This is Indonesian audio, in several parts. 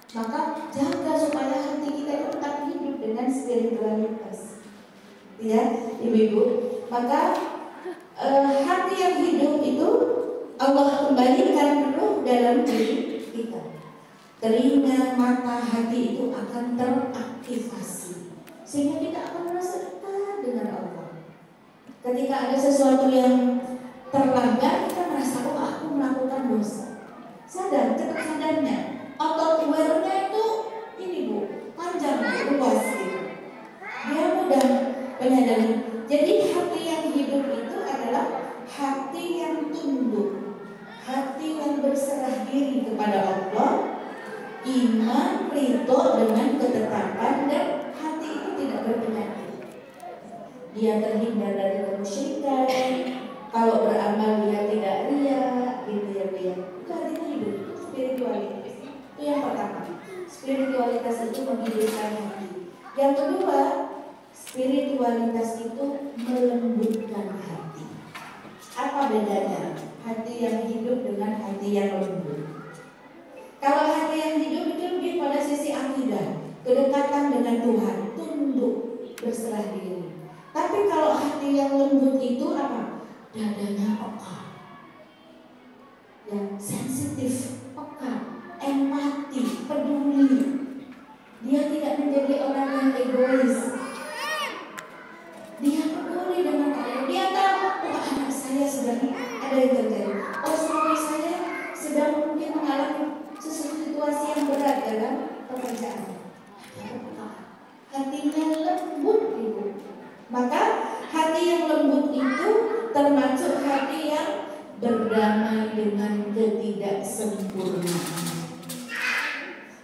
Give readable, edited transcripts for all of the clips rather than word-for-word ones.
Maka jaga supaya hati kita itu tetap hidup dengan spiritualitas. Ya, ibu-ibu. Maka hati yang hidup itu Allah kembalikan roh dalam diri kita. Telinga, mata, hati itu akan teraktivasi sehingga kita akan merasa dekat dengan Allah. Ketika ada sesuatu yang terlanggar, kita merasa oh aku melakukan dosa. Sadar, cepat sadarnya. Otot aware-nya itu ini Bu, panjang, luas gitu. Dia mudah menyadari. Jadi hati yang hidup itu adalah hati yang tunduk, hati yang berserah diri kepada Allah, iman, ridho dengan ketetapan, dan hati itu tidak berpenyakit. Dia terhindar dari kemusyrikan. Kalau beramal dia tidak ria, gitu ya dia. Itu artinya hidup, spiritualitas. Itu yang pertama. Spiritualitas itu menghidupkan hati. Yang kedua, spiritualitas itu melembutkan hati. Apa bedanya hati yang hidup dengan hati yang lembut? Kalau hati yang hidup itu lebih pada sisi akidah, kedekatan dengan Tuhan, tunduk, berserah diri. Tapi kalau hati yang lembut itu apa? Dadanya peka, yang sensitif, peka, empati, peduli. Dia tidak menjadi orang yang egois. Dia peduli dengan orang. Dia tahu, oh anak saya sedang ada yang terjadi. Oh suami saya sedang mungkin mengalami situasi yang berat dalam pekerjaan. Hatinya lembut ibu. Maka hati yang lembut itu termasuk hati yang berdamai dengan ketidaksempurnaan.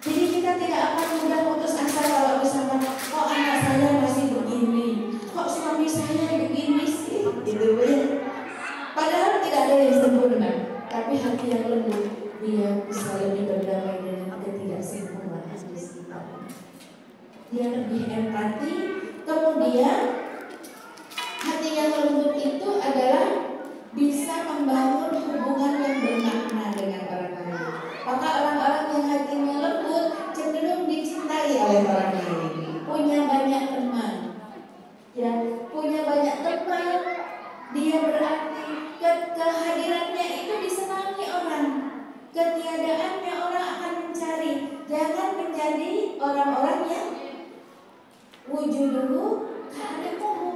Jadi kita tidak akan mudah putus asa kalau misalkan kok anak saya masih begini, kok suami saya begini sih, gitu ya. Padahal tidak ada yang sempurna, tapi hati yang lembut dia bisa lebih berdamai dengan ketidaksempurnaan di sekitarnya. Dia lebih empati. Kemudian hati yang lembut itu adalah bisa membangun hubungan yang bermakna dengan orang lain. Maka orang-orang yang hatinya lembut cenderung dicintai oleh orang lain. Punya banyak teman, ya, punya banyak teman. Dia berarti kehadirannya itu disenangi orang. Ketiadaannya orang akan mencari. Jangan menjadi orang-orang yang wujuduhu ka'adamuhu.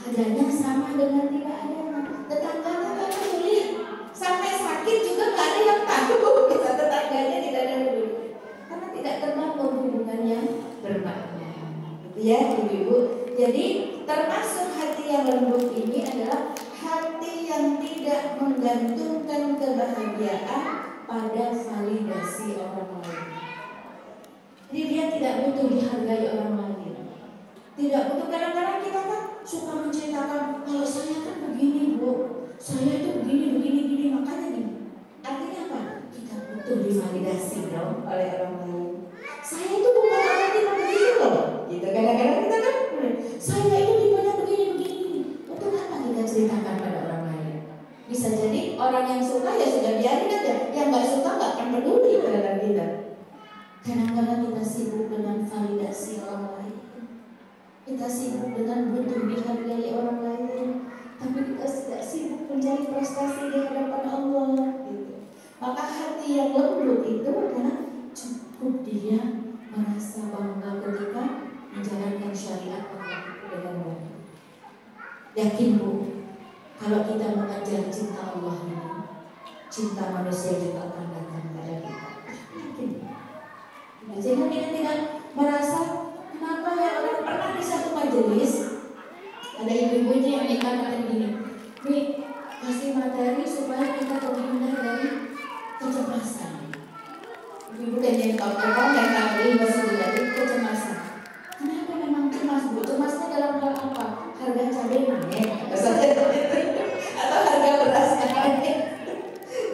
Adanya sama dengan tidak adanya. Tetangga-tetangga sulit. Sampai sakit juga nggak ada yang tahu. Bisa tetangganya tidak ada peduli. Karena tidak terbangun hubungan yang bermakna. Ya, ibu-ibu. Jadi termasuk hati yang lembut ini adalah hati yang tidak menggantungkan kebahagiaan pada validasi orang lain. Jadi dia tidak butuh dihargai orang lain. Tidak butuh. Kadang-kadang kita kan suka menceritakan kalau saya kan begini bu, saya itu begini, makanya gini. Artinya apa? Kita butuh divalidasi dong oleh orang lain. Saya itu bukan orang yang begini loh. Gitu. Kadang-kadang kita kan, saya itu tipenya begini. Untuk apa kita ceritakan pada orang lain? Bisa jadi orang yang suka ya sudah biarin aja, yang nggak suka nggak akan peduli terhadap kita. Kadang-kadang kita sibuk dengan validasi orang lain. Kita sibuk dengan butuh dihargai orang lain, tapi kita tidak sibuk mencari prestasi di hadapan Allah. Gitu. Maka hati yang lembut itu adalah cukup dia merasa bangga ketika menjalankan syariat Allah dengan baik. Yakin bu, kalau kita mengajar cinta Allah ini, cinta manusia juga akan datang pada kita. Yakin. Jadi kita tidak merasa kenapa ya orang pernah di satu majelis ada ibu-ibu yang dikatakan gini, nih kasih materi supaya kita terhindar dari kecemasan. Ibu dan yang tahu-tahu yang tahu masih dari kecemasan. Kenapa memang cemas bu? Cemasnya dalam hal apa? Harga cabai naik, atau harga beras naik,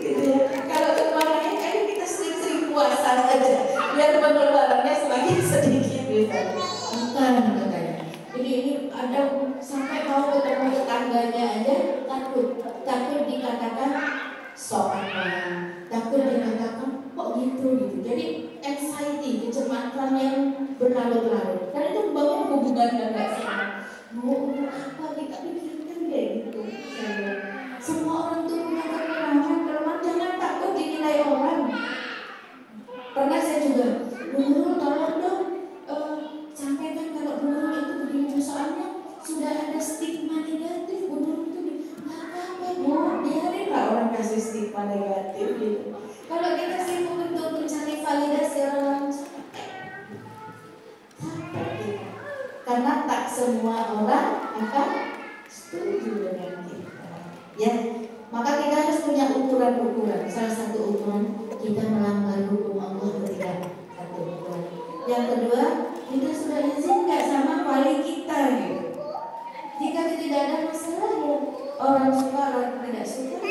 gitu ya. Kalau kemarin ayo kita sering-sering puasa saja, biar pengeluarannya semakin sedikit gitu. Bukan katanya. Jadi ini ada sampai mau ketemu tetangganya aja takut dikatakan sok apa, takut dikatakan kok gitu. Jadi semua orang akan setuju dengan kita. Ya, maka kita harus punya ukuran-ukuran. Salah satu ukuran kita melanggar hukum Allah atau tidak. Satu ukuran. Yang kedua, kita sudah izin nggak sama wali kita gitu. Jika tidak ada masalah ya orang suka orang tidak suka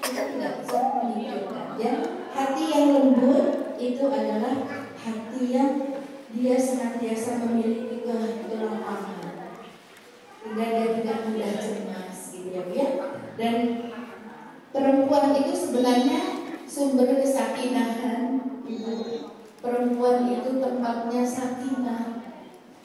kita tidak bisa menunjukkan. Ya, hati yang lembut itu adalah hati yang dia senantiasa memiliki kelapangan, sehingga dia tidak mudah cemas, gitu ya. Dan perempuan itu sebenarnya sumber kesakinahan. Perempuan itu tempatnya sakinah.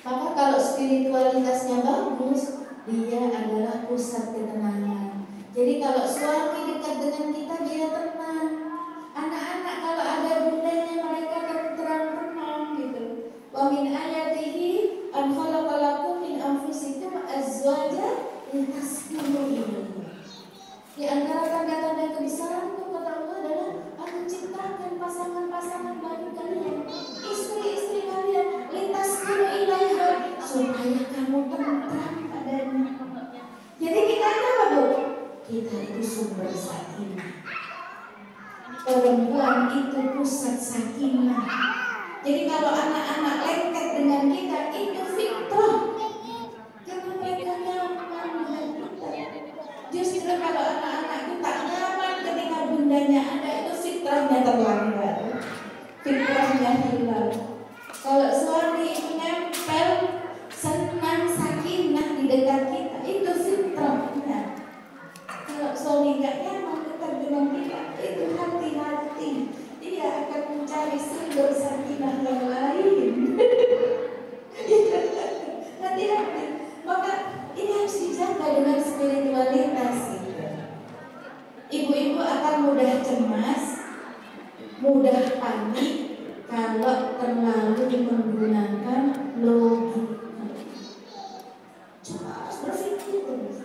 Maka kalau spiritualitasnya bagus, dia adalah pusat ketenangan. Jadi kalau suami dekat dengan kita, dia tenang. Anak-anak kalau ada bundanya, mereka tenang gitu. Wa min ayatihi an khalaqalakum min anfusikum azwaja litaskunu ilaihi. Di antara tanda-tanda kebesaranku kata Allah adalah aku ciptakan pasangan-pasangan bagi kalian, istri-istri kalian, litaskunu ilaihi, supaya kamu tenang padanya. Jadi kita itu apa, Bu? Kita itu sumber sakinah. Perempuan itu pusat sakinah. Jadi kalau anak-anak lengket dengan kita, itu fitrah. Karena mereka nyaman dengan kita. Justru kalau anak-anak itu tak nyaman ketika bundanya ada, itu fitrahnya terlanggar, fitrahnya hilang. Kalau suami itu nempel, senang, sakinah di dekat kita, itu fitrahnya. Kalau suami gak nyaman dekat dengan kita, itu hati-hati, dia akan mencari sumber sakinah yang lain. Hati-hati. Maka ini harus dijaga dengan spiritualitas. Ibu-ibu akan mudah cemas, mudah panik kalau terlalu menggunakan logika. Coba harus berpikir terus.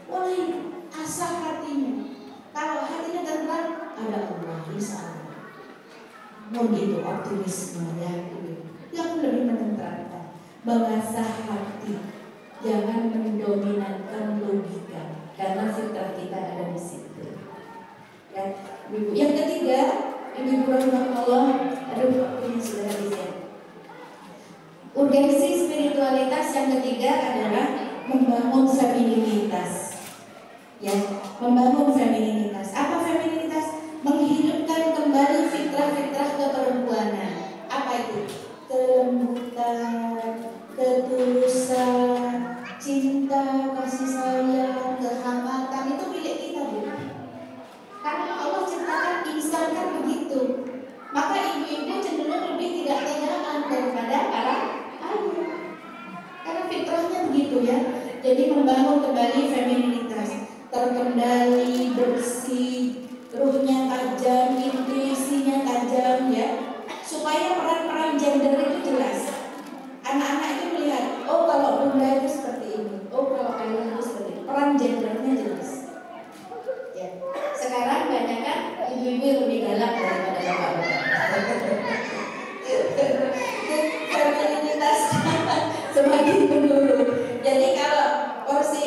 Mulai asah hatinya. Kalau hatinya tenang, ada Allah insya Allah. Mau gitu optimisme ya. Yang lebih menenteramkan, mengasah hati, jangan mendominankan logika, karena fitrah kita ada di situ. Ya, ibu. Yang ketiga, ibu rahimahullah, ini sudah habis ya. Urgensi spiritualitas yang ketiga adalah membangun femininitas. Ya, membangun femininitas. Apa femininitas? Menghidupkan kembali fitrah-fitrah keperempuanan. Apa itu? Kelembutan, ketulusan, cinta, kasih sayang, kehangatan, itu milik kita, Bu. Karena Allah ciptakan insan kan begitu. Maka ibu-ibu cenderung lebih tidak tegaan daripada para ayah. Karena fitrahnya begitu ya. Jadi membangun kembali femininitas, terkendali, bersih, ruhnya tajam, intuisinya tajam ya. Supaya peran-peran gender itu jelas. Anak-anak itu melihat, oh kalau bunda itu seperti ini, oh kalau ayah itu seperti ini. Peran gendernya jelas. Ya. Sekarang banyak kan ibu-ibu yang lebih galak daripada bapak-bapak. Femininitas semakin menurun. Jadi kalau porsi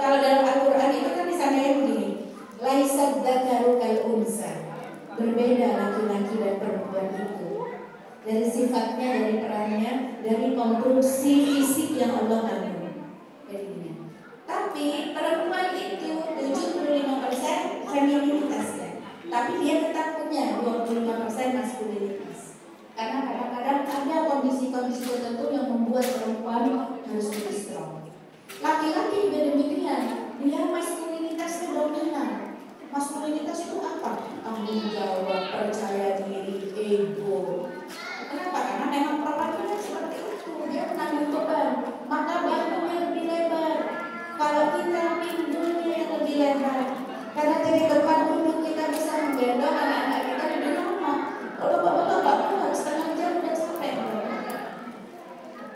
kalau dalam Al-Quran itu kan misalnya begini, laisa dzakaru kal unsa. Berbeda laki-laki dan perempuan itu dari sifatnya, dari perannya, dari konstruksi fisik yang Allah bangun. Tapi perempuan itu 75% femininitasnya, tapi dia tetap punya 25% maskulinitas. Karena kadang-kadang ada kondisi-kondisi tertentu yang membuat perempuan harus lebih strong. Laki-laki juga demikian, dia maskulinitasnya dominan. Maskulinitas itu apa? Tanggung jawab, percaya diri, ego. Kenapa? Karena memang perempuan seperti itu. Dia menanggung beban, maka bahunya lebih lebar. Kalau kita pinggulnya lebih lebar, karena dari depan dulu kita bisa menggendong anak-anak kita lebih lama. Kalau bapak-bapak harus setengah jam udah capek.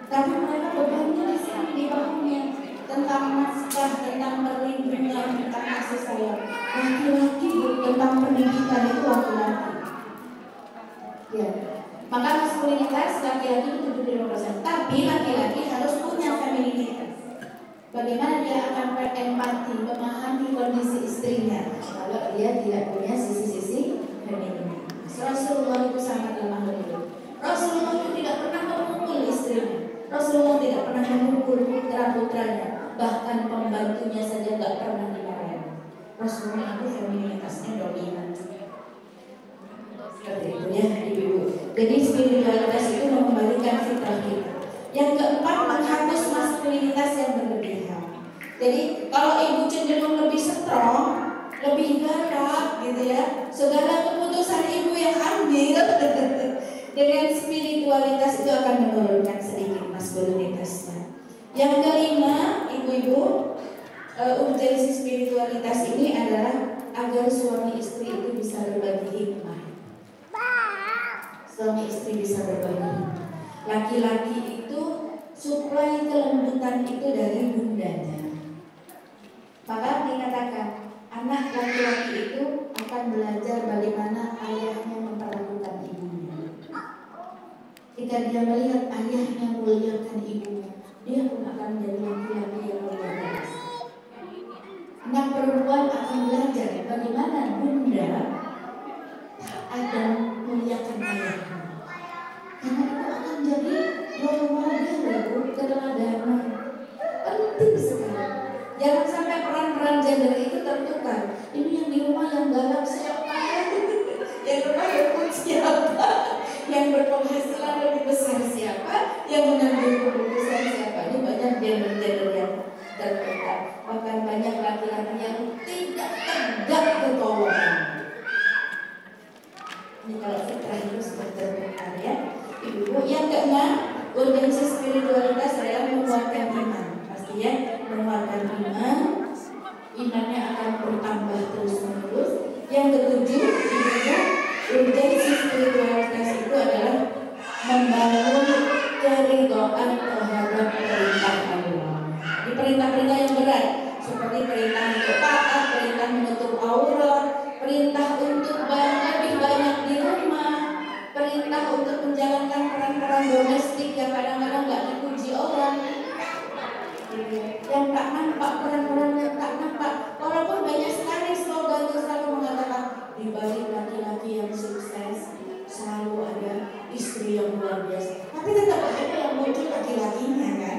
Tapi mereka bebannya di sini di bahunya, tentang nafkah, tentang perlindungan, tentang kasih sayang. Laki-laki tentang pendidikan itu laki-laki. Ya. Maka maskulinitas laki-laki itu 75%. Tapi laki-laki harus punya femininitas. Bagaimana dia akan berempati, memahami kondisi istrinya kalau dia tidak punya sisi-sisi feminin. Rasulullah itu sangat lemah lembut. Rasulullah itu tidak pernah memukul istrinya. Rasulullah tidak pernah memukul putra-putranya. Bahkan pembantunya saja tidak pernah dimarahi. Rasulullah itu feminitasnya dominan. Seperti itu ya ibu-ibu. Jadi spiritualitas itu mengembalikan fitrah kita. Yang keempat, menghapus maskulinitas yang berlebihan. Jadi kalau ibu cenderung lebih strong, lebih galak gitu ya, segala keputusan ibu yang ambil dengan spiritualitas itu akan menurunkan sedikit maskulinitasnya. Yang kelima, ibu-ibu, urgensi spiritualitas ini adalah agar suami istri itu bisa berbagi hikmah. Suami istri bisa berbagi. Laki-laki itu suplai kelembutan itu dari bundanya. Maka dikatakan anak laki-laki itu akan belajar bagaimana ayahnya memperlakukan ibunya. Jika dia melihat ayahnya memuliakan ibunya, dia pun akan menjadi laki-laki yang luar biasa. Anak perempuan akan belajar bagaimana bunda akan memuliakan ayahnya. Karena itu akan jadi role model, keteladanan. Penting sekali. Jangan sampai peran-peran gender itu tertukar. Ini yang di rumah yang galak siapa? Yang rumah berebut siapa? Yang berpenghasilan lebih besar siapa? Yang mengambil keputusan siapa? Ini banyak gender-gender yang tertukar. Bahkan banyak laki-laki yang tidak tegak ketawanan. Ini kalau fitrah itu sudah tertukar ya. Ibu, yang keenam, urgensi spiritualitas adalah menguatkan iman. Pasti ya, menguatkan iman. Imannya akan bertambah terus-menerus. Yang ketujuh, ibu, urgensi spiritualitas itu adalah membangun keridhaan terhadap perintah Allah. Di perintah-perintah yang berat, seperti perintah untuk taat, perintah menutup aurat, perintah untuk lebih banyak di rumah, perintah untuk menjalankan peran-peran domestik yang kadang-kadang nggak dipuji orang, yang tak nampak, peran-peran yang tak nampak. Walaupun banyak sekali slogan yang selalu mengatakan di balik laki-laki yang sukses selalu ada istri yang luar biasa, tapi tetap ada yang muncul laki-lakinya kan.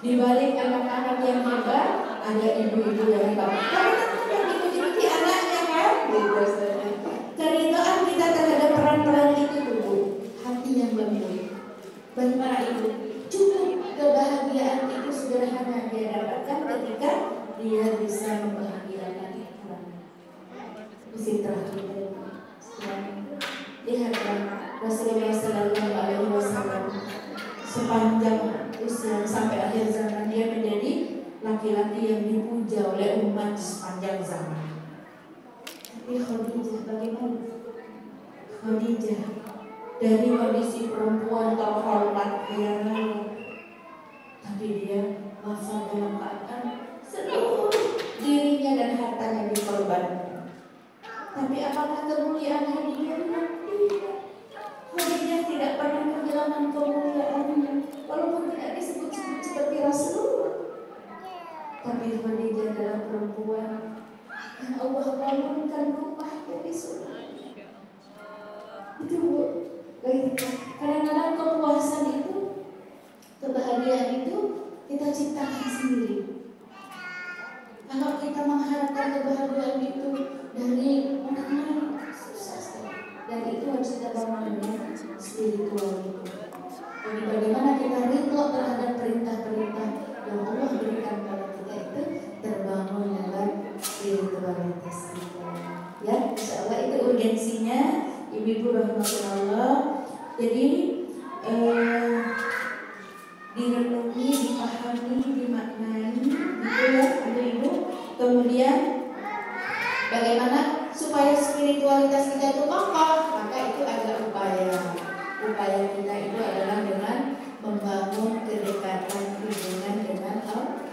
Di balik anak-anak yang hebat ada ibu-ibu yang hebat, tapi tetap yang dipuji-puji anaknya kan. Keridhaan kita terhadap peran-peran itu tubuh hati yang lembut. Bagi para ibu, cukup kebahagiaan itu sederhana dia dapatkan ketika dia bisa membahagiakan orang. Fitrah kita. Lihatlah Rasulullah Sallallahu Alaihi Wasallam sepanjang usia sampai akhir zaman dia menjadi laki-laki yang dipuja oleh umat sepanjang zaman. Tapi Khadijah bagaimana? Khadijah dari kondisi perempuan terhormat kaya raya, tapi dia wafat dalam keadaan seluruh dirinya dan hartanya dikorbankan. Tapi apakah kemuliaan Khadijah? Tidak. Khadijah tidak pernah kehilangan kemuliaannya, walaupun tidak disebut-sebut seperti Rasulullah. Tapi Khadijah adalah perempuan yang Allah bangunkan rumah dari surga. Itu Bu. Kadang-kadang kepuasan itu, kebahagiaan itu kita ciptakan sendiri. Kalau kita mengharapkan kebahagiaan itu dari orang lain, susah sekali. Dan itu harus kita bangun dengan spiritual itu. Jadi bagaimana kita ridho terhadap perintah-perintah yang Allah berikan pada kita itu terbangun dalam spiritualitas kita. Ya, insya Allah itu urgensinya. Ibu-ibu rahmatullah. Jadi direnungi, dipahami, dimaknai, gitu ya ibu-ibu. Kemudian bagaimana supaya spiritualitas kita itu kokoh? Maka itu ada upaya. Upaya kita itu adalah dengan membangun kedekatan hubungan dengan Allah.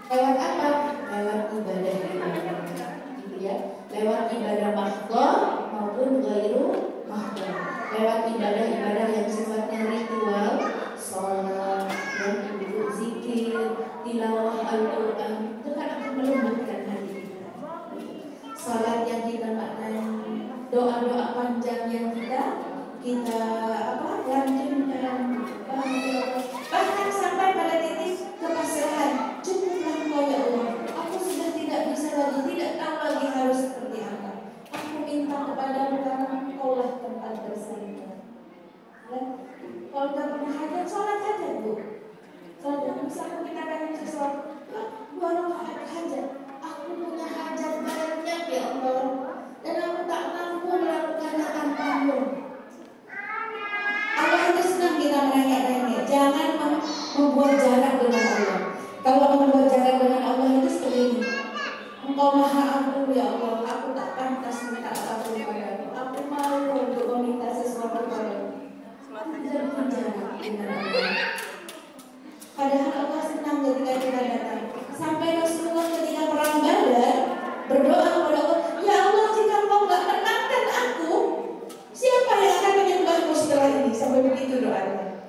Lewat apa? Lewat ibadah-ibadah. Gitu ya. Lewat ibadah mahdhah maupun ghairu mahdhah. Lewat ibadah-ibadah yang sifatnya ritual, sholat, dan ibu zikir, doa panjang yang kita lanjutkan, bahkan sampai pada titik kepasrahan. Cukuplah Engkau ya Allah, aku sudah tidak bisa lagi, tidak tahu lagi harus seperti apa. Aku minta kepadamu karena Engkaulah tempat bersandar. Ya, kalau kita punya hajat, sholat hajat bu. Sholat, misalnya kita pengen sesuatu, dua rakaat hajat. Aku punya hajat banyak ya Allah, dan aku tak mampu melakukannya tanpamu. Allah itu senang kita merengek-rengek. Jangan membuat jarak dengan Allah. Kalau membuat jarak dengan Allah itu seperti ini. Engkau maha ampun ya Allah, aku tak pantas minta apapun padamu. Aku malu untuk meminta sesuatu padamu. Jangan jarak dengan Allah. Padahal Allah senang ketika kita datang. Sampai Rasulullah ketika perang Badar berdoa kepada Allah, ya Allah, jika Engkau nggak menangkan aku, siapa yang akan menyembahmu setelah ini? Sampai begitu doanya.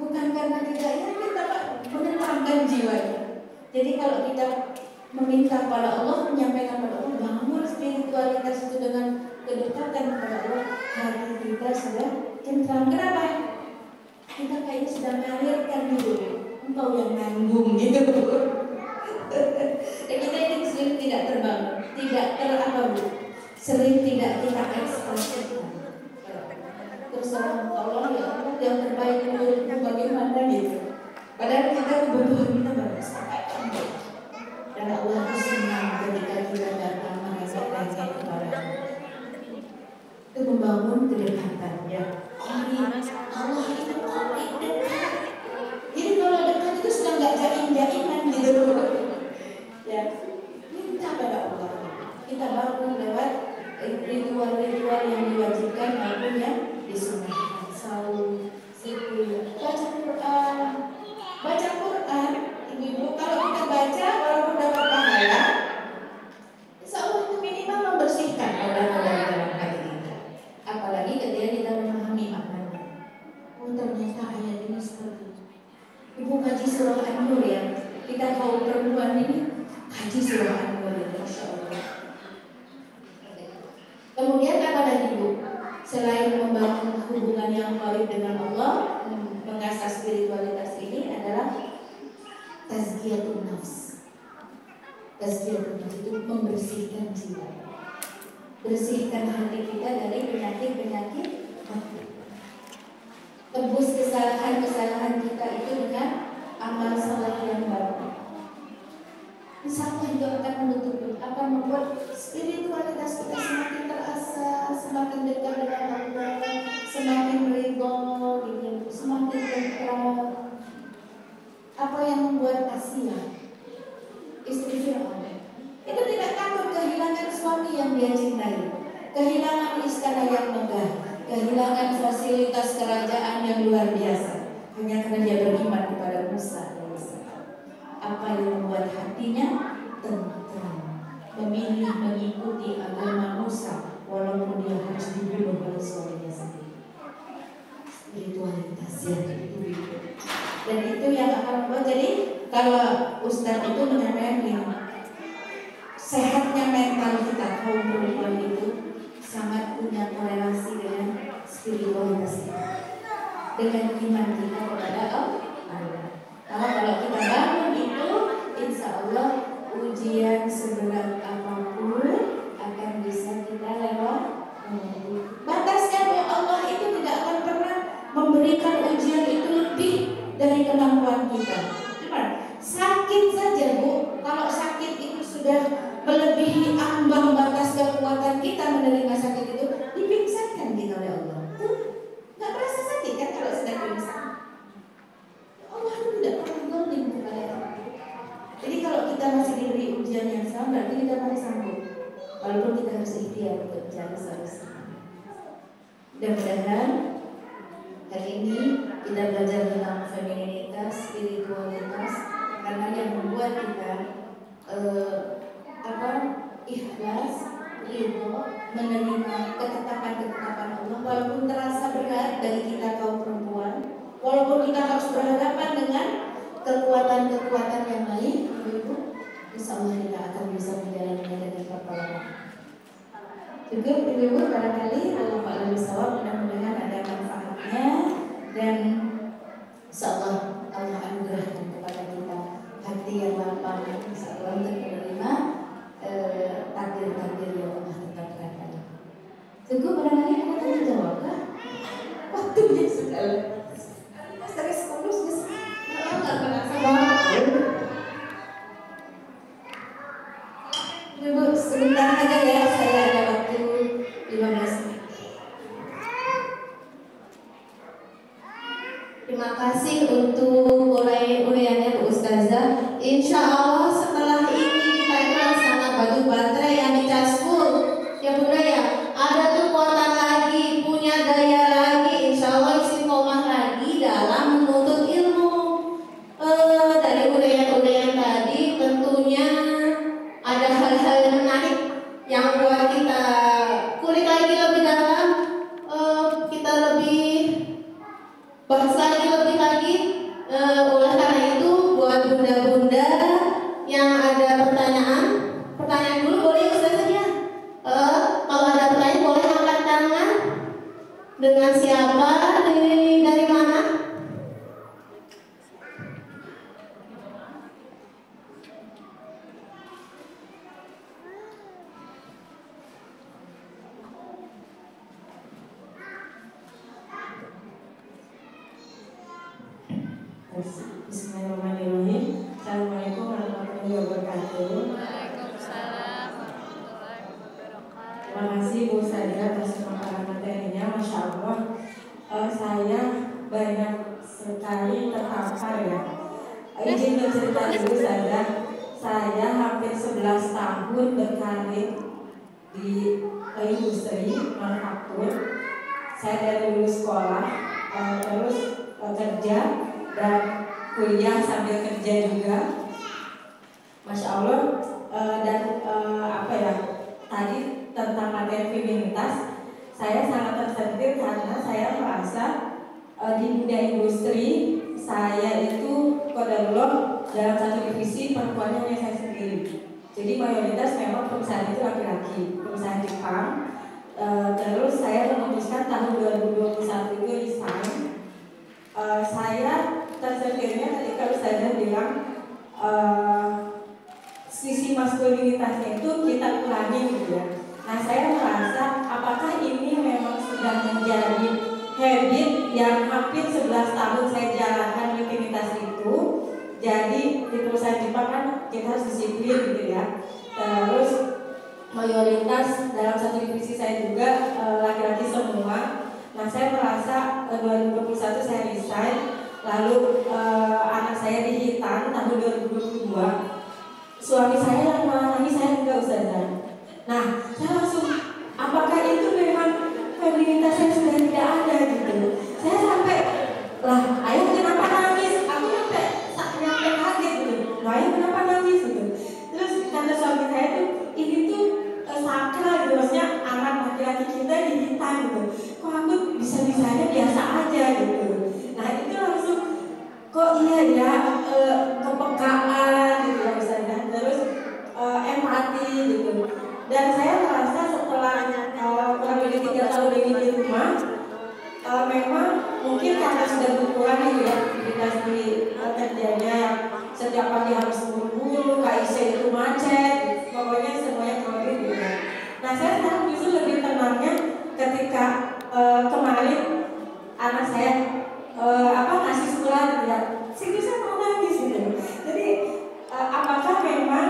Bukan karena tidak ingin, kita menenangkan jiwanya. Jadi kalau kita meminta kepada Allah, menyampaikan kepada Allah, bangun spiritualitas itu dengan kedekatan kepada Allah, hati kita sudah tentram. Kenapa? Kita kayaknya sudah mengalirkan dulu. Engkau yang nanggung gitu. Dan kita ini sering tidak terbangun, tidak sering tidak kita ekspresikan. Terus tolong ya Allah, yang terbaik menurutmu bagaimana gitu. Padahal kita kebutuhan kita berdasarkan. Dan Allah itu senang ketika kita datang merasa-rasa kepada itu membangun kedekatan ya. Allah itu dekat. Jadi kalau dekat itu sudah nggak jaim-jaiman gitu. Ya, minta pada Allah. Kita bangun lewat ritual-ritual yang diwajibkan maupun yang disunahkan. Saum, zikir, baca Quran. Ibu, kalau kita baca walaupun dapat pahala, insya Allah itu minimal membersihkan noda-noda dalam hati kita. Apalagi ketika kita memahami maknanya. Oh ternyata ayat ini seperti itu. Ibu kaji surah An-Nur ya. Kita kaum perempuan ini kaji surah An-Nur ya, Masya Allah. Kemudian apa lagi Bu? Selain membangun hubungan yang baik dengan Allah, mengasah spiritualitas ini adalah tazkiyatun nafs. Tazkiyatun nafs itu membersihkan jiwa, bersihkan hati kita dari penyakit-penyakit hati. Tebus kesalahan-kesalahan kita itu dengan amal saleh yang baru. Insya Allah itu akan menutupi, akan membuat spiritualitas kita semakin terasa, semakin dekat dengan Allah, semakin ridho, gitu, semakin tentram. Apa yang membuat Asia, istri Fir'aun, itu tidak takut kehilangan suami yang dia cintai, kehilangan istana yang megah, kehilangan fasilitas kerajaan yang luar biasa, hanya karena dia beriman kepada Musa. Apa yang membuat hatinya tentram, memilih mengikuti agama Musa walaupun dia harus dibunuh oleh suaminya sendiri. Spiritualitas yang itu. Dan itu yang akan membuat, jadi kalau Ustadz itu menyampaikan ini, sehatnya mental kita kaum perempuan itu sangat punya korelasi dengan spiritualitas kita, dengan iman kita kepada Allah. Kalau kita bangun itu, insya Allah ujian seberat apapun akan bisa kita lewat. Batasnya Allah itu tidak akan pernah memberikan ujian itu lebih dari kemampuan kita. Sakit saja Bu, kalau sakit itu sudah melebihi ambang batas kekuatan kita menerima sakit itu, dipingsankan kita oleh Allah. Nggak merasa sakit kan kalau sedang pingsan? Allah itu tidak pernah zalim kepada kita. Jadi kalau kita masih diberi ujian yang sama, berarti kita masih sanggup. Walaupun kita harus ikhtiar untuk mencari solusi. Mudah-mudahan hari ini kita belajar tentang femininitas, spiritualitas, karena yang membuat kita ikhlas, ridho, menerima ketetapan-ketetapan Allah, walaupun terasa berat dari kita kaum perempuan. Walaupun kita harus berhadapan dengan kekuatan-kekuatan yang lain, Ibu, insya Allah kita akan bisa menjalaninya dengan pertolongan. Cukup Ibu barangkali lagi mau tanya jawab kan? Waktunya sekali. Stres terus guys. Nggak pernah sabar. Ibu sebentar aja ya, saya ada waktu 15 menit. Terima kasih untuk uraiannya Bu Ustazah. Insya Allah setelah ini kita itu laksana batu baterai yang dicas full. Ya Bunda ya, ada kekuatan lagi, punya daya lagi. Insya Allah istiqomah lagi dalam menuntut ilmu. Dari uraian-uraian tadi tentunya ada hal-hal yang menarik yang buat kita kulik lagi lebih dalam, kita lebih bahas lagi lebih lagi. Oleh karena itu buat bunda-bunda yang ada pertanyaan dulu boleh Ustazah ya. Kalau ada pertanyaan boleh angkat tangan. Dengan siapa, dari mana? Bismillahirrahmanirrahim. Assalamualaikum warahmatullahi wabarakatuh. Waalaikumsalam warahmatullahi wabarakatuh. Terima kasih Bu Ustazah atas pemaparan materinya. Masya Allah, saya banyak sekali terpapar ya. Izin bercerita dulu Ustazah. Saya hampir 11 tahun berkarir di industri manufaktur. Saya dari lulus sekolah, terus kerja dan kuliah sambil kerja juga. Masya Allah. Dan apa ya, tadi tentang materi feminitas, saya sangat tersentil karena saya merasa di dunia industri saya itu qadarullah dalam satu divisi perempuannya hanya saya sendiri. Jadi mayoritas memang perusahaan itu laki-laki, perusahaan Jepang. Terus saya memutuskan tahun 2021 itu resign. Saya tersentilnya ketika Ustazah bilang sisi maskulinitasnya itu kita kurangi gitu ya. Nah saya merasa apakah ini memang sudah menjadi habit yang hampir 11 tahun saya jalankan rutinitas itu. Jadi di perusahaan Jepang kan kita harus disiplin gitu ya. Terus mayoritas dalam satu divisi saya juga laki-laki semua. Nah saya merasa 2021 saya resign. Lalu anak saya dihitan tahun 2022. Suami saya yang menangis, saya enggak Ustazah. Nah saya langsung, apakah itu memang feminitas saya sudah tidak ada gitu. Saya sampai, lah ayah kenapa nangis? Aku sampai kaget gitu. Lah ayah kenapa nangis gitu. Terus kata suami saya tuh, ini tuh sakral gitu. Maksudnya anak laki-laki kita dihitan gitu. Kok aku bisa-bisanya biasa aja gitu. Nah itu langsung, kok iya ya, kepekaan gitu ya Ustazah. Terus empati gitu. Dan saya merasa setelah kurang lebih 3 tahun ini di rumah, memang mungkin karena sudah berkurang gitu ya aktivitas di kerjanya yang setiap pagi harus buru-buru, KIC itu macet, pokoknya semuanya kronis gitu ya. Nah saya sekarang justru lebih tenangnya ketika kemarin anak saya ngasih surat ya, situ saya mau nangis gitu. Jadi apakah memang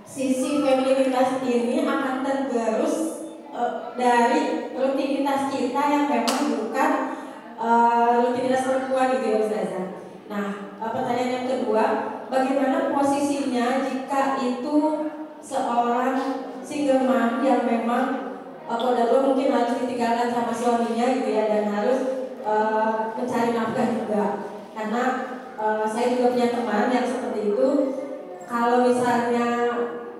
sisi feminitas ini akan tergerus dari rutinitas kita yang memang bukan rutinitas perempuan gitu ya Ustazah. Nah pertanyaan yang kedua, bagaimana posisinya jika itu seorang single mom yang memang qadarullah mungkin harus ditinggalkan sama suaminya gitu ya, dan harus mencari nafkah juga. Karena saya juga punya teman yang seperti itu. Kalau misalnya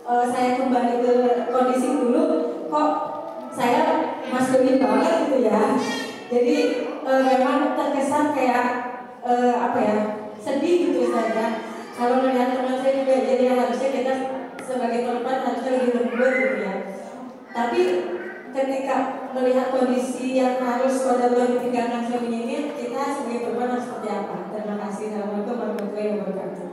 saya kembali ke kondisi dulu, kok saya maskulin banget gitu ya. Jadi memang terkesan kayak sedih gitu saja. Kalau melihat teman saya juga, jadi harusnya kita sebagai perempuan harusnya lebih lembut gitu ya. Tapi ketika melihat kondisi yang harus qadarullah ditinggalkan suaminya ini, kita sebagai perempuan harus seperti apa? Terima kasih. Assalamualaikum warahmatullahi wabarakatuh.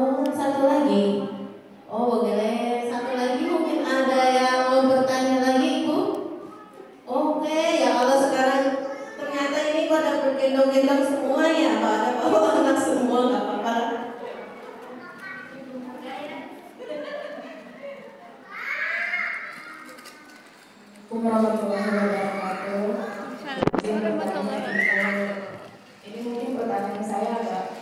Oh, satu lagi. Oh, boleh. Satu lagi mungkin ada yang mau bertanya lagi, Ibu? Oke, ya kalau sekarang ternyata ini pada bergendong-gendong semua ya, Pak. Ada bawa anak semua, nggak apa-apa. Warahmatullahi wabarakatuh. Warahmatullahi wabarakatuh. Ini mungkin pertanyaan saya agak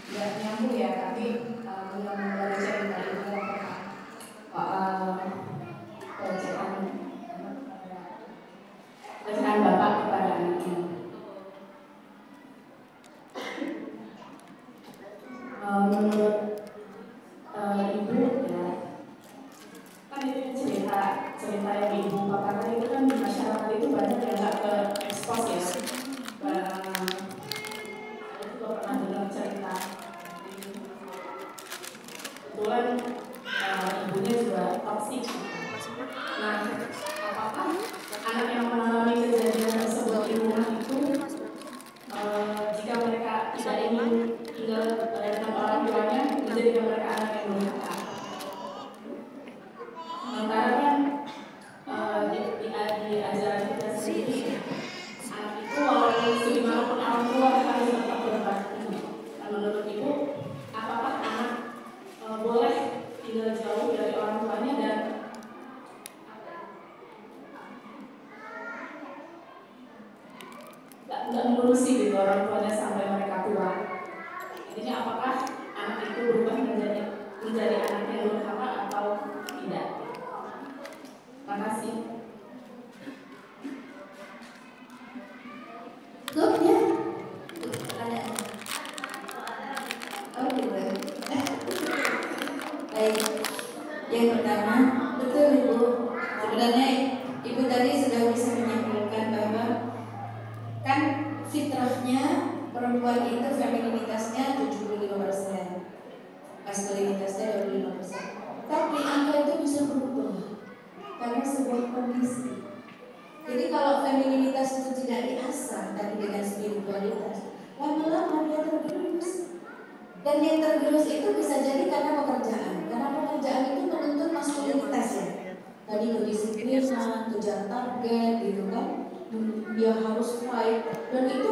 nggak nyambung ya, tapi mengenai cerita itu bacaan Bapak kepada anaknya. Menurut Ibu ya, kan itu cerita yang Ibu paparkan itu kan di masyarakat itu banyak yang nggak ke ekspos ya. Saya juga pernah dengar cerita. Kebetulan ibunya juga toksik. Nah, apakah anak yang mengalami kejadian tersebut di rumah itu jika mereka tidak ingin tinggal dengan orang tuanya, menjadikan mereka anak yang durhaka? Sementara kan di ajaran kita sendiri, anak itu walaupun segimanapun orang tua harus tetap berbakti. Nah, menurut Ibu, apakah anak boleh tinggal jauh dari orang tuanya dan nggak ngurusi gitu orang tuanya sampai mereka tua? Intinya apakah anak itu berubah menjadi anak yang durhaka atau tidak? Terima kasih. Cukup ya? Ada. Oh gitu. Baik. Yang pertama, betul Ibu. Sebenarnya Ibu tadi sudah bisa menyimpulkan bahwa kan fitrahnya perempuan itu femininitasnya 75%, maskulinitasnya 25%. Tapi angka itu bisa berubah karena sebuah kondisi. Jadi kalau femininitas itu tidak diasah tapi dengan spiritualitas, lama-lama dia tergerus. Dan yang tergerus itu bisa jadi karena pekerjaan. Karena pekerjaan itu menuntut maskulinitas ya. Tadi kedisiplinan, kejar target gitu kan. Dia harus fight dan itu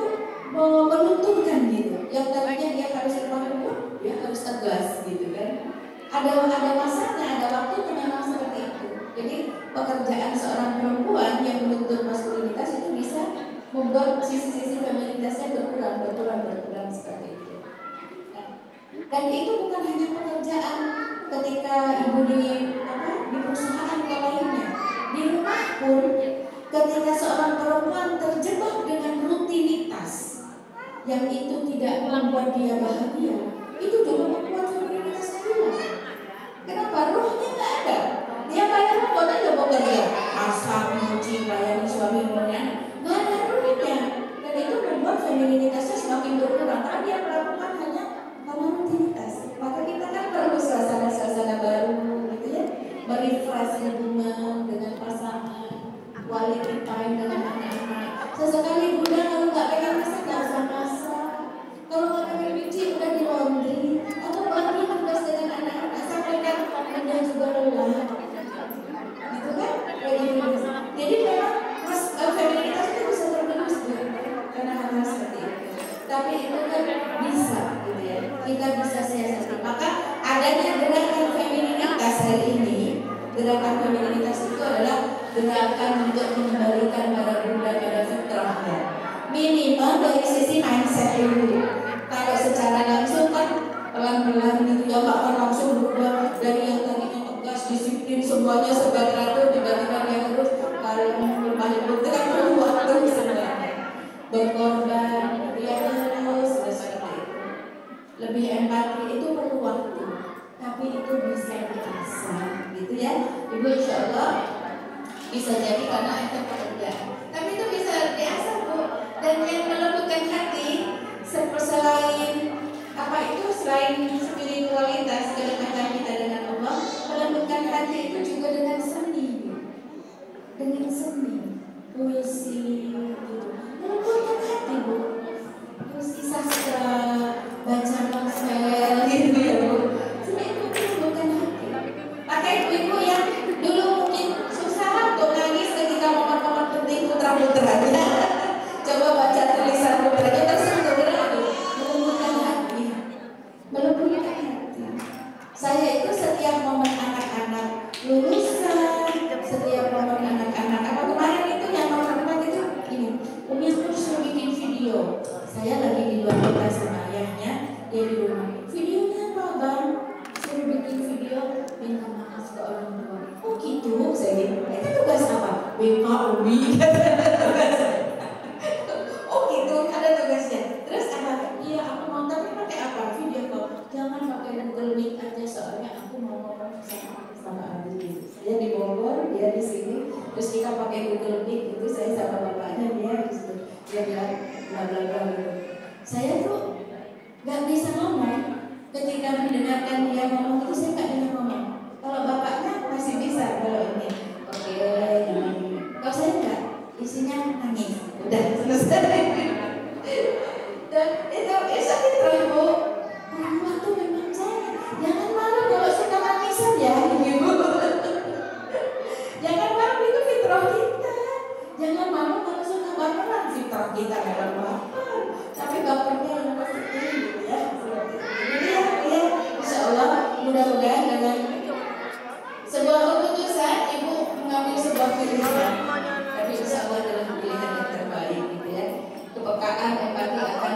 menuntunkan gitu. Yang tadinya dia harus lemah lembut, dia harus tegas gitu kan. Ada masanya, ada waktunya memang seperti itu. Jadi pekerjaan seorang perempuan yang menuntut maskulinitas itu bisa membuat sisi-sisi feminitasnya berkurang seperti itu. Dan itu bukan hanya pekerjaan ketika ibu di perusahaan lainnya, di rumah pun ketika seorang perempuan terjebak dengan rutinitas yang itu tidak membuat dia bahagia, itu juga membuat feminitasnya hilang. Kenapa? Rohnya nggak ada. Dia kayak robot aja bekerja, masak, nyuci, layani suaminya, nggak ada rohnya. Dan itu membuat femininitasnya semakin berkurang karena dia melakukan hanya karena rutinitas. Maka kita kan perlu suasana baru, gitu ya, merefresh hubungan dengan pasangan, quality time dengan anak-anak. Sesekali Bunda kalau nggak pengen masak, nggak usah masak. Kalau nggak pengen nyuci, udah di laundry. Atau bagi tugas dengan anak-anak sampai kan Bunda juga lelah. Gitu kan? Kayak gitu. Jadi memang feminitas itu bisa tergerus karena hal-hal seperti itu. Tapi itu kan bisa, gitu ya. Kita bisa siasati. Maka adanya gerakan femininitas hari ini, gerakan femininitas itu adalah gerakan untuk mengembalikan para bunda pada fitrahnya. Minimal dari sisi mindset dulu. Kalau secara langsung kan pelan-pelan gitu ya, nggak akan langsung berubah dari yang tadinya tegas, disiplin, semuanya serba teratur, tiba-tiba dia terus kalau lemah lembut itu kan perlu waktu sebenarnya. Berkorban, dia terus seperti itu. Lebih empati itu perlu waktu, tapi itu bisa diasah, gitu ya. Ibu insya Allah bisa jadi karena efek pekerjaan. Tapi itu bisa diasah Bu. Dan yang melembutkan hati selain apa itu, selain spiritualitas kedekatan kita dengan Allah, melembutkan hati itu juga dengan seni, dengan seni, puisi, gitu. Melembutkan hati Bu. Puisi sastra, baca novel, gitu ya Bu. Saya itu setiap momen anak-anak lulusan, setiap momen anak-anak apa kemarin itu yang nomor 4 itu ini, Umi aku suruh bikin video. Saya lagi di luar kota sama ayahnya, dia di rumah. Videonya apa bang? Suruh bikin video, minta maaf ke orang tua. Oh gitu, saya gitu. Itu tugas apa? BK Umi. Oh gitu, ada tugasnya. Terus apa? Iya aku mau, tapi pakai apa? Video call. Jangan pakai Google Meet aja, soalnya aku mau ngomong sama Adi. Saya di Bogor, dia di sini. Terus kita pakai Google Meet itu, saya sama bapaknya, dia di situ. Dia bilang bla bla bla gitu. Saya tuh nggak bisa ngomong. Ketika mendengarkan dia ngomong itu saya nggak bisa ngomong. Kalau bapaknya masih bisa, kalau ini oke, kalau saya nggak, isinya nangis. Udah selesai. Dan itu sakit terlalu. Orang tua tuh memang saya. Jangan malu kalau suka nangisan ya, ibu. Jangan malu, itu fitrah kita. Jangan malu kalau suka baperan, fitrah kita nggak apa-apa. Tapi bapernya yang pasti gitu ya. Jadi ya, insya Allah mudah-mudahan dengan sebuah keputusan ibu mengambil sebuah pilihan. Tapi insya Allah dalam pilihan yang terbaik gitu ya. Kepekaan, empati akan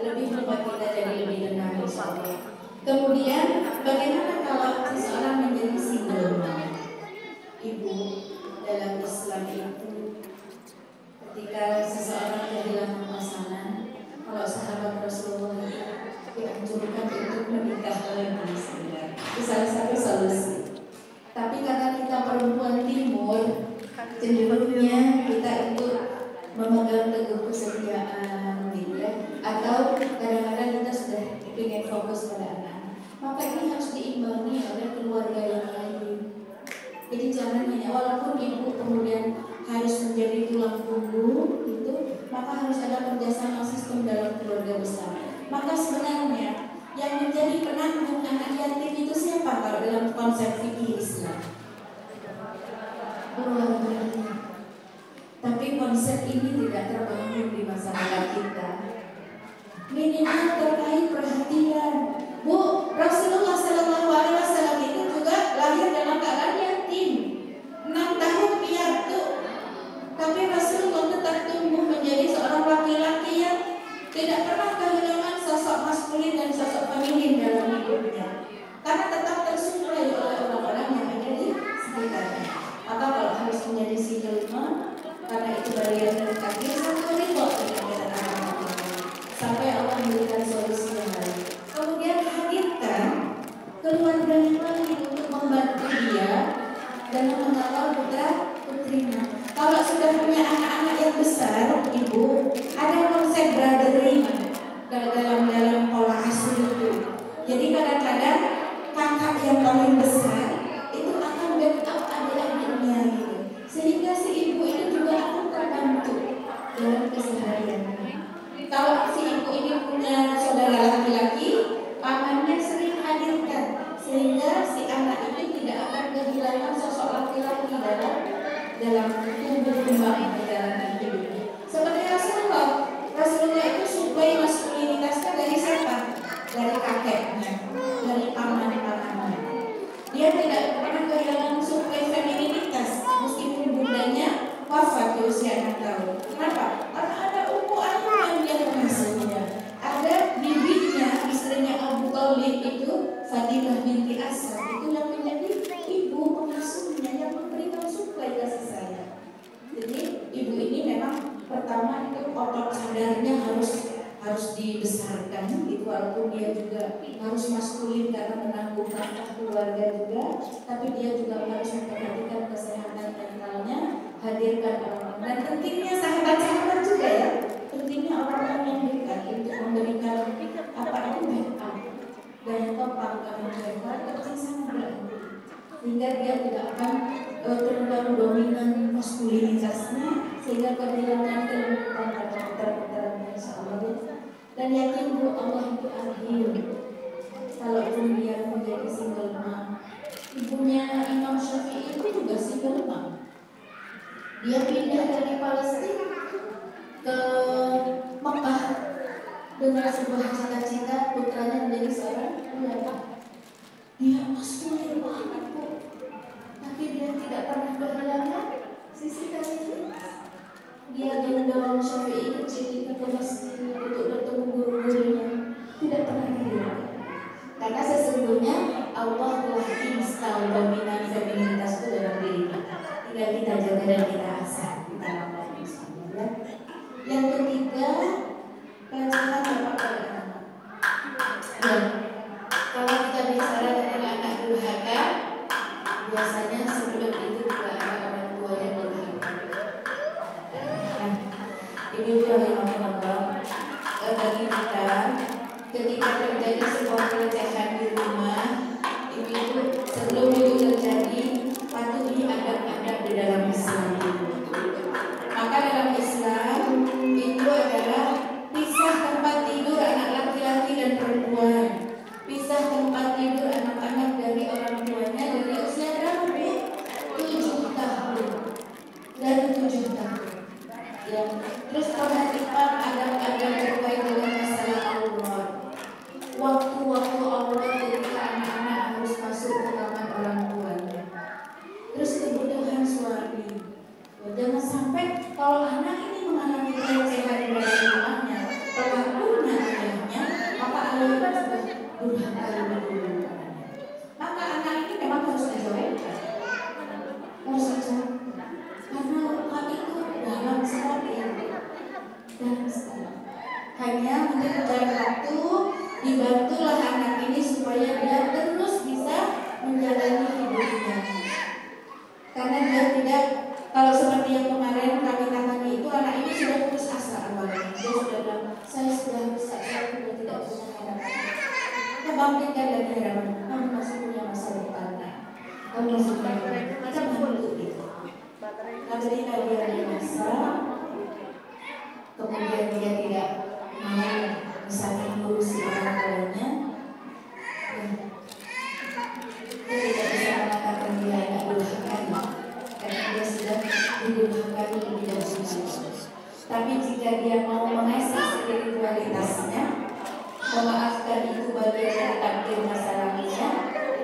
lebih membuat kita jadi lebih tenang insya Allah. Kemudian bagaimana kalau seseorang menjadi single mom? Ibu dalam Islam itu ketika seseorang kehilangan pasangan, kalau sahabat Rasulullah dianjurkan untuk menikah lagi sebenarnya. Itu salah satu solusi. Tapi karena kita perempuan timur, cenderungnya kita itu memegang teguh kesetiaan gitu ya. Atau kadang-kadang kita sudah ingin fokus pada anak. Maka ini harus diimbangi oleh keluarga yang lain. Jadi jangan hanya walaupun ibu kemudian harus menjadi tulang punggung itu, maka harus ada kerjasama sistem dalam keluarga besar. Maka sebenarnya yang menjadi penanggung anak yatim itu siapa kalau dalam konsep fikih Islam? Keluarganya. Tapi konsep ini tidak terbangun di masyarakat kita. Minimal terkait perhatian. Bu, Rasulullah SAW itu juga lahir dalam keadaan yatim, 6 tahun piatu. Tapi Rasulullah tetap tumbuh menjadi seorang laki-laki yang tidak pernah kehilangan sosok maskulin dan sosok feminin dalam hidupnya, karena tetap tersuplai oleh orang-orang yang ada di sekitarnya. Maka kalau harus menjadi single mom, karena itu bagian dari takdir, satu riba dengan kedatangan sampai Allah memberikan solusi yang lain. Kemudian hadirkan keluarga yang lain untuk membantu dia dalam mengawal putra putrinya. Kalau sudah punya anak-anak yang besar, ibu, ada konsep brothering dalam pola asuh itu. Jadi kadang-kadang kakak yang paling besar itu akan backup adik-adiknya gitu, sehingga si ibu itu juga akan terbantu dalam kesehariannya. Kalau si ibu ini punya saudara laki-laki, pamannya sering hadirkan, sehingga si anak ini tidak akan kehilangan sosok laki-laki dalam tumbuh kembang di dalam hidupnya. Seperti Rasulullah itu suplai maskulinitasnya dari siapa? Dari kakeknya, dari paman-pamannya. Dia tidak pernah kehilangan suplai femininitas, meskipun bundanya wafat di usia 6 tahun. Kenapa? Karena ada ummu Ayman yang mengasuhnya, ada bibinya, istrinya Abu Thalib itu Fatimah binti Asad, itu yang menjadi ibu pengasuhnya yang memberikan suplai kasih sayang. Jadi ibu ini memang pertama itu otot sadarnya harus dibesarkan, itu walaupun dia juga harus maskulin karena menanggung nafkah keluarga juga, tapi dia juga harus memperhatikan kesehatan mentalnya, hadirkan orang-orang, dan pentingnya sahabat-sahabat juga ya, pentingnya orang-orang yang dekat untuk memberikan apa itu backup dan topang kami mereka penting sangat berarti, sehingga dia tidak akan terlalu dominan maskulinitasnya, sehingga kehilangan kelembutan pada putra-putranya insyaallah. Dan yakin Bu, Allah itu adil. Kalaupun dia menjadi single mom, ibunya Imam Syafi'i itu juga single mom. Dia pindah dari Palestina ke Mekah dengan sebuah cita-cita putranya menjadi seorang ulama. Dia sesungguhnya Allah telah install dominan feminitas itu dalam diri kita. Tinggal kita jaga dan kita asah, kita lakukan ya. Yang ketiga, pelajaran Bapak pada anak. Ya, kalau kita bicara tentang anak durhaka, biasanya sebelum itu juga ada orang tua yang durhaka. Nah, ini udah bagi kita, ketika terjadi sebuah pelecehan di rumah, itu sebelum itu terjadi patut diadab-adab di dalam Islam. Maka dalam Islam itu adalah pisah tempat tidur anak laki-laki dan perempuan, pisah tempat tidur anak-anak dari orang tuanya dari usia berapa? 7 tahun. Dari 7 tahun. Ya. Terus perhatikan adab-adab terkait dengan masalah aurat. Waktu-waktu aurat ketika anak-anak harus masuk ke kamar orang tuanya. Terus kebutuhan suami. Jangan sampai kalau anak ini mengalami pelecehan di dalam rumahnya, perlakuannya ayahnya, maka ayahnya sudah durhaka lebih dulu. Maka anak ini memang harus dijauhkan. Harus dijauhkan. Karena luka itu dalam sekali. Dan sekali. Hanya untuk mencari waktu, dibantulah anak ini supaya dia terus bisa menjalani hidupnya. Karena dia tidak, kalau seperti yang kemarin kami tangani itu, anak ini sudah putus asa awalnya. Dia sudah bilang, saya sudah bisa, saya sudah tidak punya harapan. Kita bangkitkan lagi harapan. Kamu masih punya masa depan. Kamu masih punya kita bantu gitu. Ketika dia ada masa, kemudian dia tidak mau misalnya ngurusi orang tuanya, dia tidak bisa mengatakan dia anak durhaka karena dia sudah didurhakai lebih dahulu. Tapi jika dia mau mengasah spiritualitasnya, memaafkan itu bagian dari takdir masa lalunya,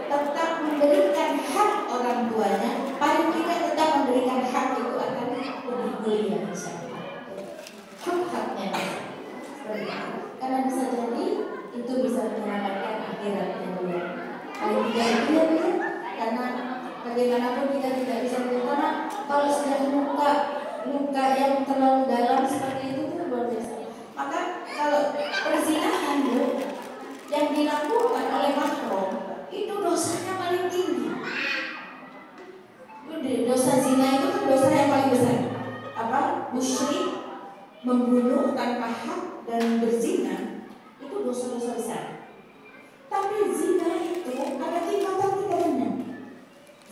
tetap memberikan hak orang tuanya, paling tidak tetap memberikan hak itu akan lebih mulia insyaallah. Hak-haknya seperti itu. Karena bisa jadi itu bisa menyelamatkan akhiratnya dia. Paling tidak dia karena bagaimanapun kita tidak bisa karena kalau sudah luka yang terlalu dalam seperti itu luar biasa. Maka kalau perzinahan yang dilakukan oleh mahram itu dosanya paling tinggi. Dosa zina itu kan dosa yang paling besar. Apa? Musyrik, membunuh tanpa hak dan berzina itu dosa-dosa besar. Tapi zina itu ada tingkatan-tingkatannya.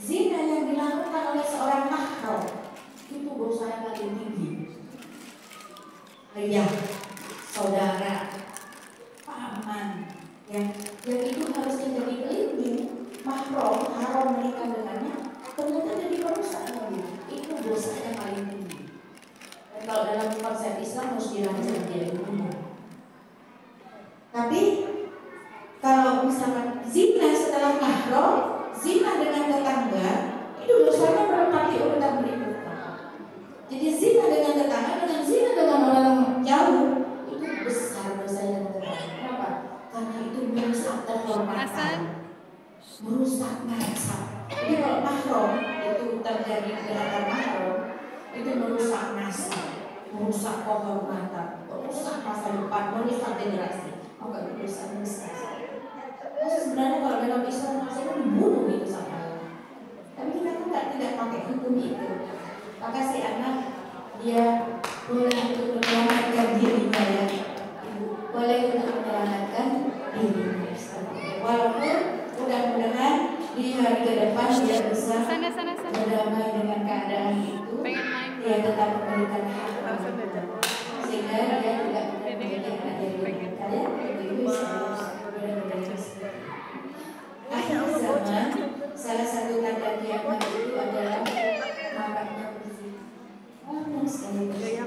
Zina yang dilakukan oleh seorang mahram itu dosa yang paling tinggi. Ayah, saudara, paman, yang itu harusnya jadi pelindung. Mahram haram menikah dengannya, ternyata jadi perusak lagi. Itu dosa yang paling tinggi. Dan kalau dalam konsep Islam harus dirajam dia dulu. Tapi kalau misalkan zina setelah mahram, zina dengan tetangga, itu dosanya berlipat urutan berikutnya. Jadi zina dengan tetangga dengan zina dengan orang jauh itu besar dosanya dengan tetangga. Kenapa? Karena itu merusak kehormatan, merusak nasab. Jadi kalau mahram itu terjadi gerakan mahram, itu merusak nasab, merusak kehormatan, merusak masa depan, merusak generasi. Maka itu dosa besar. Maksud sebenarnya kalau dalam Islam maksudnya dibunuh itu sama. Tapi kita kan tidak pakai hukum itu. Maka si anak dia boleh untuk menyelamatkan dirinya ya, boleh untuk menyelamatkan dirinya. Walaupun mudah-mudahan di hari ke depan dia bisa berdamai dengan keadaan itu, dia tetap memberikan hak sehingga dia tidak menjadi anak yang kaya. Akhir zaman, salah satu tanda kiamat itu adalah maraknya berzina. Banyak sekali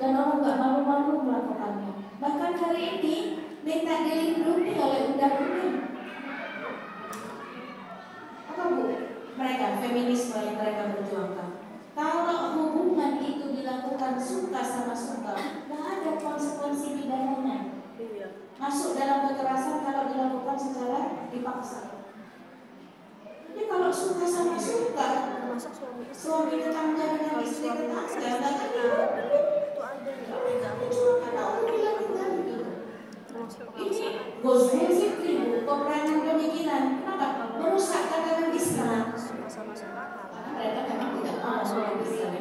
dan orang nggak malu-malu melakukannya. Bahkan hari ini minta dilindungi oleh undang-undang. Apa bu? Mereka feminisme yang mereka perjuangkan. Kalau hubungan itu dilakukan suka sama suka, nggak ada konsekuensi pidananya. Masuk dalam kekerasan kalau dilakukan secara dipaksa. Jadi kalau suka sama suka, suami tetangga dengan istri tetangga, nggak ini gosip ribu, peperangan pemikiran. Kenapa? Merusak tatanan Islam. Mereka memang tidak mau masuk Islam.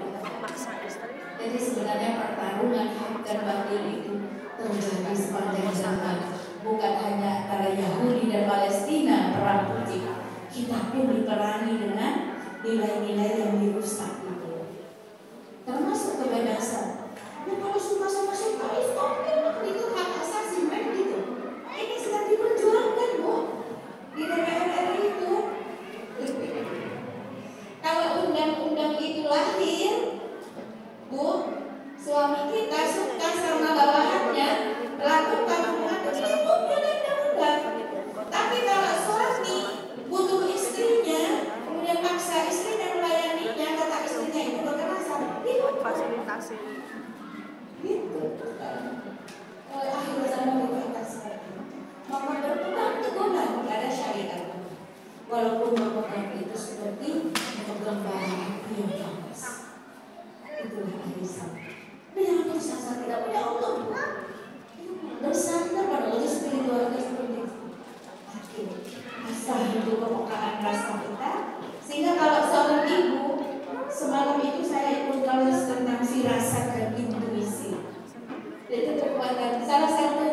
Jadi sebenarnya pertarungan hak dan batil itu terjadi sepanjang zaman. Bukan hanya antara Yahudi dan Palestina perang putih, kita pun diperangi dengan nilai-nilai yang dirusak itu, termasuk kebebasan. Dan kalau suka sama suka, itu hak asasi mereka gitu. Ini sedang diperjuangkan, Bu, di DPR RI itu. Kalau undang-undang itu lahir, Bu, suami kita suka sama bawahannya, melakukan hubungan itu undang-undang. Tapi kalau suami butuh istrinya, kemudian maksa istrinya melayaninya, kata istrinya itu kekerasan, itu fasilitasi. gitu. Akhir zaman dibatasi. Maka berpegang teguhlah kepada syariat. Walaupun memegang itu seperti memegang bara api yang panas. Itulah akhir zaman. Jangan bersandar tidak pada Allah. Bersandar pada Allah spiritual seperti itu. Asah itu kepekaan rasa kita. Sehingga kalau seorang ibu, semalam itu saya ikut kelas tentang firasat dan intuisi. Itu kekuatan salah satu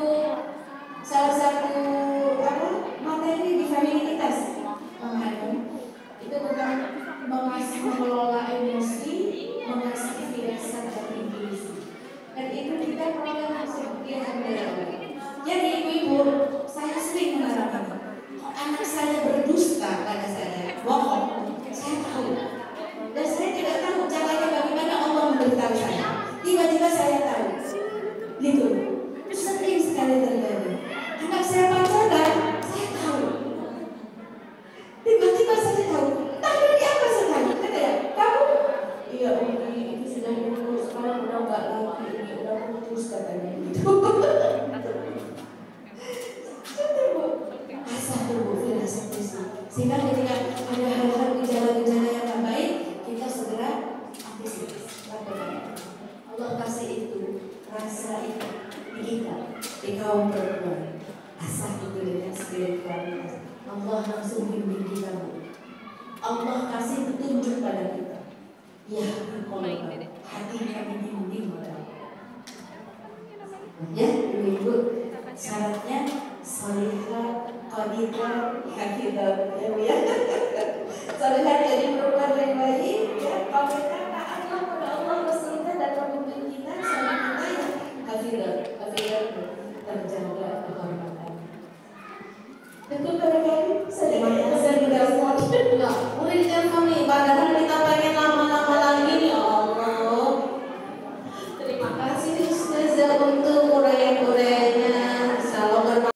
materi di feminitas itu tentang mengelola emosi, mengasih firasat dan intuisi. Dan itu kita perlu langsung jadi ibu-ibu, saya sering mengalami anak saya berdusta pada saya, bohong, saya tahu. Dan saya tidak tahu caranya bagaimana Allah memberitahu saya. Tiba-tiba saya tahu, gitu. Sering sekali terjadi. Anak saya pacaran, saya tahu. Tiba-tiba saya tahu. Entah dari apa saya tahu. Kata ya, kamu? Iya, ini sudah putus. Sekarang udah nggak lagi. Ini udah putus katanya gitu. Asal dulu firasat itu. Sehingga ketika ada hal-hal gejala-gejala yang tak baik, kita segera antisipasi. Allah kasih itu, rasa itu di kita, di kaum perempuan. Asal itu dengan spiritualitas. Allah langsung bimbing kita. Allah kasih petunjuk pada kita. Ya, kalau hati kami bimbing pada. Ya, ibu-ibu, syaratnya salihah, qanidah, hafidah, ya. Salihah jadi perempuan yang baik, ya. Qanidah taat kepada Allah, Rasulnya dan pemimpin kita, sama kita yang hafidah terjaga kehormatan. Tentu